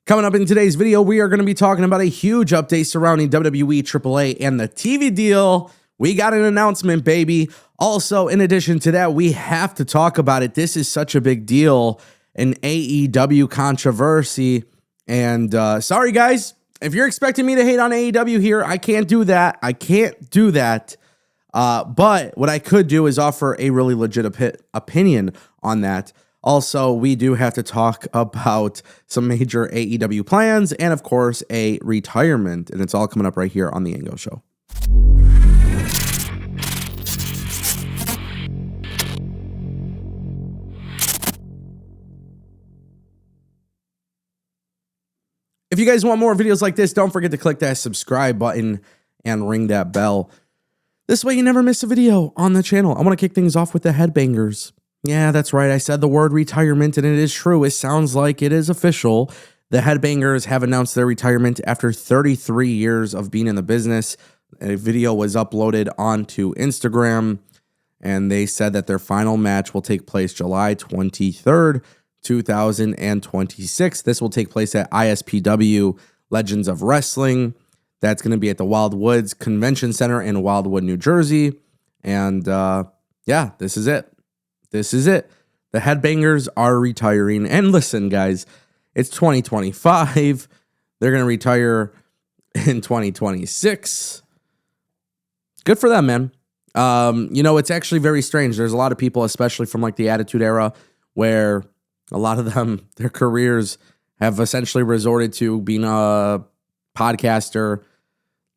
Coming up in today's video, we are going to be talking about a huge update surrounding WWE AAA and the TV deal. We got an announcement, baby. Also, in addition to that, we have to talk about it. This is such a big deal, an AEW controversy. And sorry, guys, if you're expecting me to hate on AEW here, I can't do that. But what I could do is offer a really legit opinion on that. Also, we do have to talk about some major AEW plans and, of course, a retirement. And it's all coming up right here on the Ango Show. If you guys want more videos like this, don't forget to click that subscribe button and ring that bell. This way you never miss a video on the channel. I want to kick things off with the headbangers. Yeah, that's right. I said the word retirement, and it is true. It sounds like it is official. The headbangers have announced their retirement after 33 years of being in the business. A video was uploaded onto Instagram, and they said that their final match will take place July 23rd, 2026. This will take place at ISPW Legends of Wrestling. That's going to be at the Wildwoods Convention Center in Wildwood, New Jersey. And yeah, this is it. The headbangers are retiring. And listen, guys, it's 2025. They're going to retire in 2026. Good for them, man. It's actually very strange. There's a lot of people, especially from like the Attitude Era, where a lot of them, their careers have essentially resorted to being a podcaster,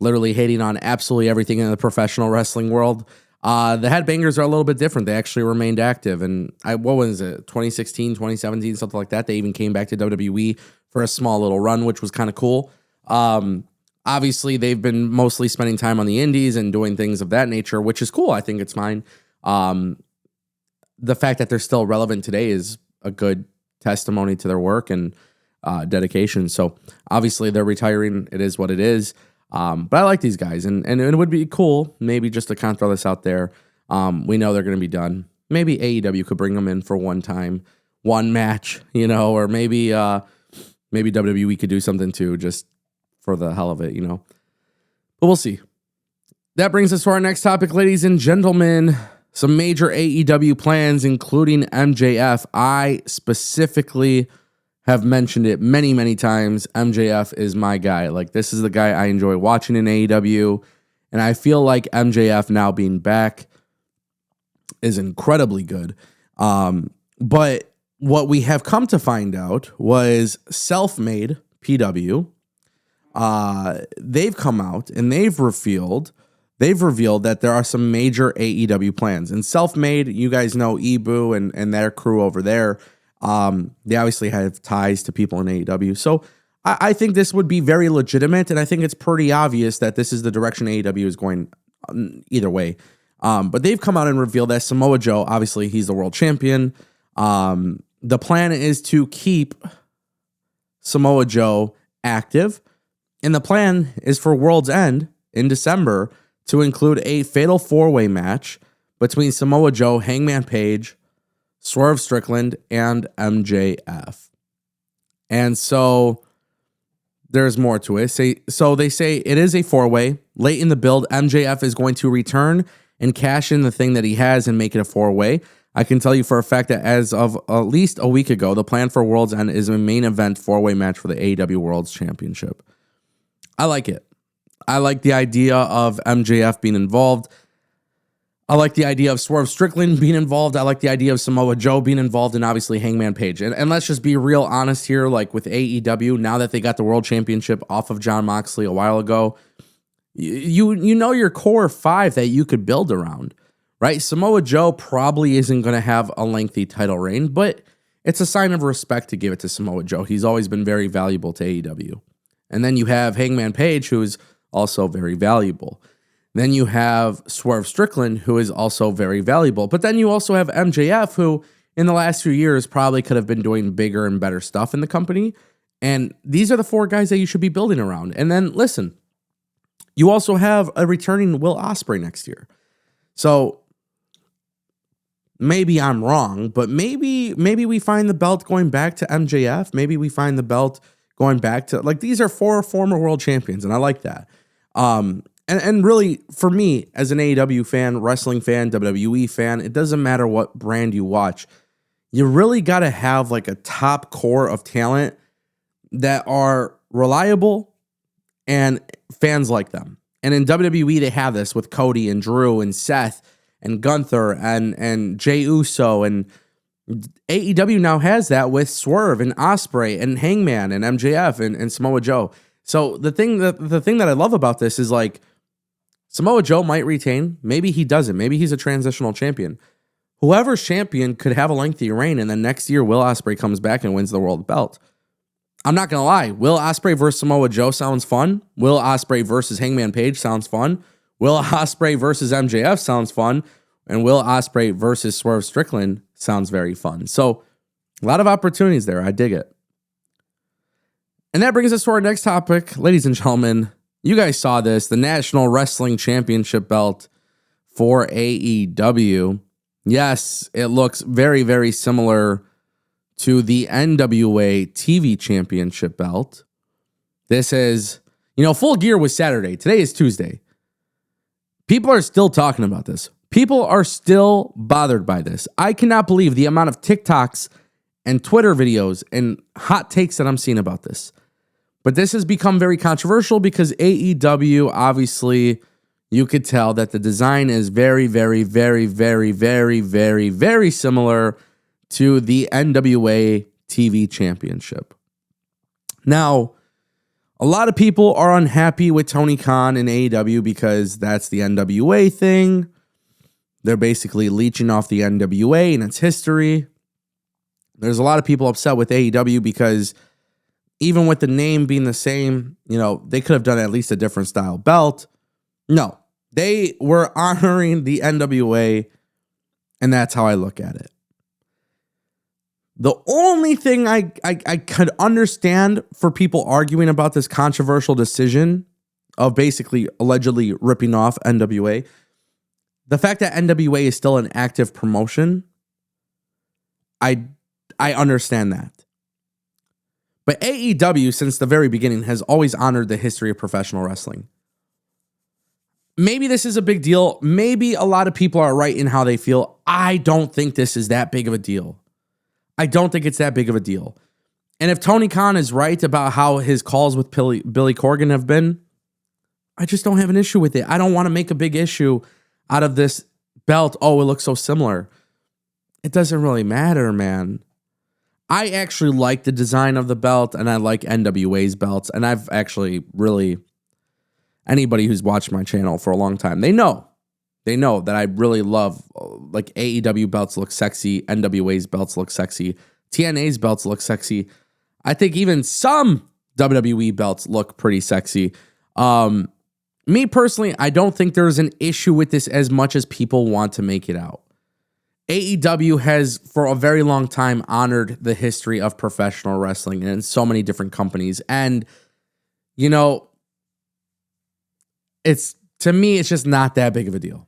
literally hating on absolutely everything in the professional wrestling world. The headbangers are a little bit different. They actually remained active. And what was it, 2016, 2017, something like that? They even came back to WWE for a small little run, which was kind of cool. Obviously, they've been mostly spending time on the indies and doing things of that nature, which is cool. I think it's fine. The fact that they're still relevant today is a good testimony to their work and dedication. So obviously, they're retiring. It is what it is. But I like these guys, and it would be cool, maybe just to kind of throw this out there. We know they're going to be done. Maybe AEW could bring them in for one match, or maybe WWE could do something too, just for the hell of it, But we'll see. That brings us to our next topic, ladies and gentlemen. Some major AEW plans, including MJF. I specifically have mentioned it many, many times. MJF is my guy. Like, this is the guy I enjoy watching in AEW. And I feel like MJF now being back is incredibly good. But what we have come to find out was Self-Made PW. They've come out and they've revealed that there are some major AEW plans. And Self-Made, you guys know Ibu and their crew over there. They obviously have ties to people in AEW. So I think this would be very legitimate, and I think it's pretty obvious that this is the direction AEW is going either way. But they've come out and revealed that Samoa Joe, obviously he's the world champion. The plan is to keep Samoa Joe active, and the plan is for World's End in December to include a fatal four-way match between Samoa Joe, Hangman Page, Swerve Strickland, and MJF. And so there's more to it. So they say it is a four-way. Late in the build, MJF is going to return and cash in the thing that he has and make it a four-way. I can tell you for a fact that as of at least a week ago, the plan for World's End is a main event four-way match for the AEW World's Championship. I like it. I like the idea of MJF being involved. I like the idea of Swerve Strickland being involved. I like the idea of Samoa Joe being involved, and obviously Hangman Page. And let's just be real honest here, like with AEW, now that they got the World Championship off of Jon Moxley a while ago, you know your core five that you could build around, right? Samoa Joe probably isn't going to have a lengthy title reign, but it's a sign of respect to give it to Samoa Joe. He's always been very valuable to AEW. And then you have Hangman Page, who's also very valuable. Then you have Swerve Strickland, who is also very valuable. But then you also have MJF, who in the last few years probably could have been doing bigger and better stuff in the company. And these are the four guys that you should be building around. And then, listen, you also have a returning Will Ospreay next year. So maybe I'm wrong, but maybe we find the belt going back to MJF. Maybe we find the belt going back to, like, these are 4 former world champions, and I like that. And really, for me, as an AEW fan, wrestling fan, WWE fan, it doesn't matter what brand you watch. You really got to have like a top core of talent that are reliable and fans like them. And in WWE, they have this with Cody and Drew and Seth and Gunther and Jey Uso. And AEW now has that with Swerve and Ospreay and Hangman and MJF and Samoa Joe. So the thing that I love about this is, like, Samoa Joe might retain. Maybe he doesn't. Maybe he's a transitional champion. Whoever's champion could have a lengthy reign, and then next year Will Ospreay comes back and wins the world belt. I'm not going to lie. Will Ospreay versus Samoa Joe sounds fun. Will Ospreay versus Hangman Page sounds fun. Will Ospreay versus MJF sounds fun. And Will Ospreay versus Swerve Strickland sounds very fun. So a lot of opportunities there. I dig it. And that brings us to our next topic. Ladies and gentlemen, you guys saw this. The National Wrestling Championship belt for AEW. Yes, it looks very, very similar to the NWA TV Championship belt. This is, Full Gear was Saturday. Today is Tuesday. People are still talking about this. People are still bothered by this. I cannot believe the amount of TikToks and Twitter videos and hot takes that I'm seeing about this. But this has become very controversial because AEW, obviously, you could tell that the design is very, very, very, very, very, very, very similar to the NWA TV Championship. Now, a lot of people are unhappy with Tony Khan and AEW because that's the NWA thing. They're basically leeching off the NWA and its history. There's a lot of people upset with AEW because even with the name being the same, they could have done at least a different style belt. No, they were honoring the NWA, and that's how I look at it. The only thing I could understand for people arguing about this controversial decision of basically allegedly ripping off NWA, the fact that NWA is still an active promotion, I understand that. But AEW, since the very beginning, has always honored the history of professional wrestling. Maybe this is a big deal. Maybe a lot of people are right in how they feel. I don't think this is that big of a deal. I don't think it's that big of a deal. And if Tony Khan is right about how his calls with Billy Corgan have been, I just don't have an issue with it. I don't want to make a big issue out of this belt. Oh, it looks so similar. It doesn't really matter, man. I actually like the design of the belt, and I like NWA's belts. And I've actually really, anybody who's watched my channel for a long time, they know that I really love, like, AEW belts look sexy, NWA's belts look sexy, TNA's belts look sexy. I think even some WWE belts look pretty sexy. Me personally, I don't think there's an issue with this as much as people want to make it out. AEW has, for a very long time, honored the history of professional wrestling in so many different companies. And, to me, it's just not that big of a deal.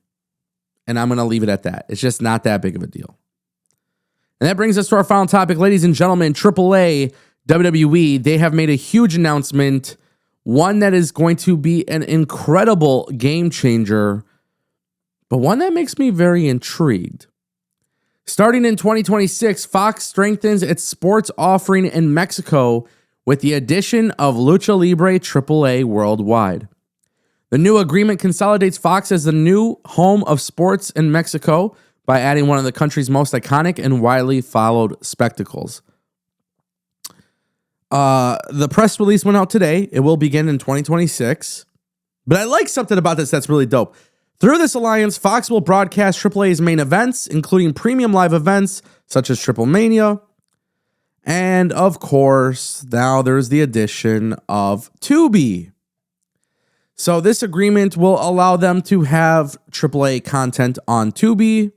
And I'm going to leave it at that. It's just not that big of a deal. And that brings us to our final topic. Ladies and gentlemen, AAA, WWE, they have made a huge announcement, one that is going to be an incredible game changer, but one that makes me very intrigued. Starting in 2026, Fox strengthens its sports offering in Mexico with the addition of Lucha Libre AAA worldwide. The new agreement consolidates Fox as the new home of sports in Mexico by adding one of the country's most iconic and widely followed spectacles. The press release went out today. It will begin in 2026. But I like something about this that's really dope. Through this alliance, Fox will broadcast AAA's main events, including premium live events such as Triple Mania. And of course, now there's the addition of Tubi. So this agreement will allow them to have AAA content on Tubi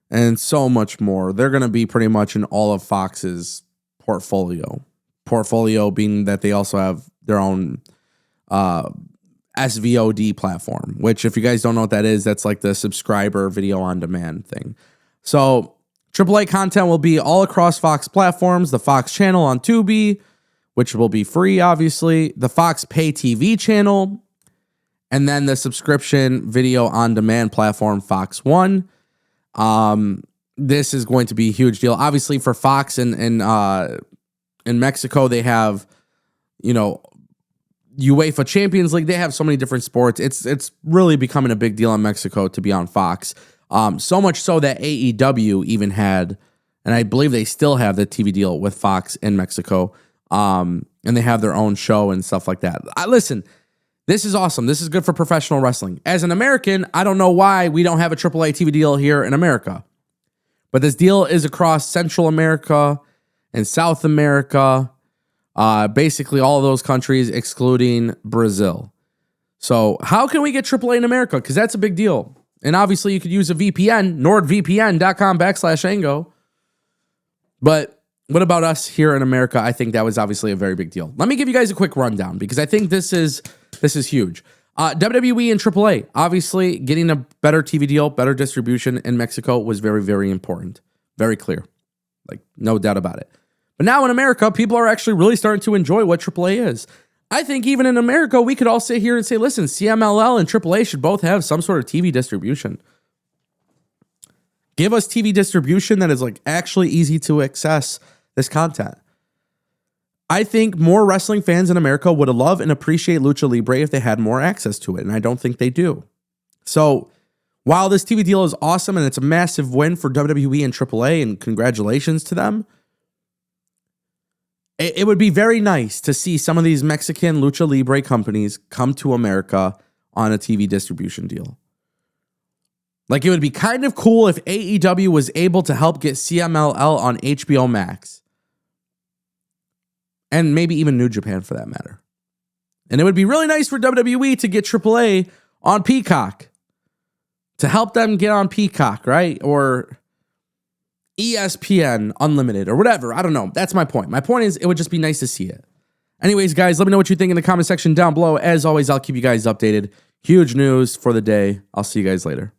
and so much more. They're going to be pretty much in all of Fox's portfolio. Portfolio being that they also have their own SVOD platform, which, if you guys don't know what that is, that's like the subscriber video on demand thing. So AAA content will be all across Fox platforms, the Fox channel on Tubi, which will be free, obviously, the Fox Pay TV channel, and then the subscription video on demand platform Fox One. This is going to be a huge deal. Obviously, for Fox in Mexico, they have, UEFA Champions League. They have so many different sports. It's really becoming a big deal in Mexico to be on Fox. So much so that AEW even had, and I believe they still have, the TV deal with Fox in Mexico. And they have their own show and stuff like that. Listen, this is awesome. This is good for professional wrestling. As an American, I don't know why we don't have a AAA TV deal here in America. But this deal is across Central America and South America, basically all of those countries excluding Brazil. So how can we get AAA in America? Because that's a big deal. And obviously you could use a VPN, nordvpn.com/Ango. But what about us here in America? I think that was obviously a very big deal. Let me give you guys a quick rundown because I think this is huge. WWE and AAA, obviously getting a better TV deal, better distribution in Mexico was very, very important. Very clear. Like, no doubt about it. But now in America, people are actually really starting to enjoy what AAA is. I think even in America, we could all sit here and say, listen, CMLL and AAA should both have some sort of TV distribution. Give us TV distribution that is like actually easy to access this content. I think more wrestling fans in America would love and appreciate Lucha Libre if they had more access to it, and I don't think they do. So while this TV deal is awesome and it's a massive win for WWE and AAA, and congratulations to them, it would be very nice to see some of these Mexican Lucha Libre companies come to America on a TV distribution deal. Like, it would be kind of cool if AEW was able to help get CMLL on HBO Max. And maybe even New Japan for that matter. And it would be really nice for WWE to get AAA on Peacock. To help them get on Peacock, right? Or ESPN Unlimited or whatever. I don't know. That's my point. My point is it would just be nice to see it. Anyways, guys, let me know what you think in the comment section down below. As always, I'll keep you guys updated. Huge news for the day. I'll see you guys later.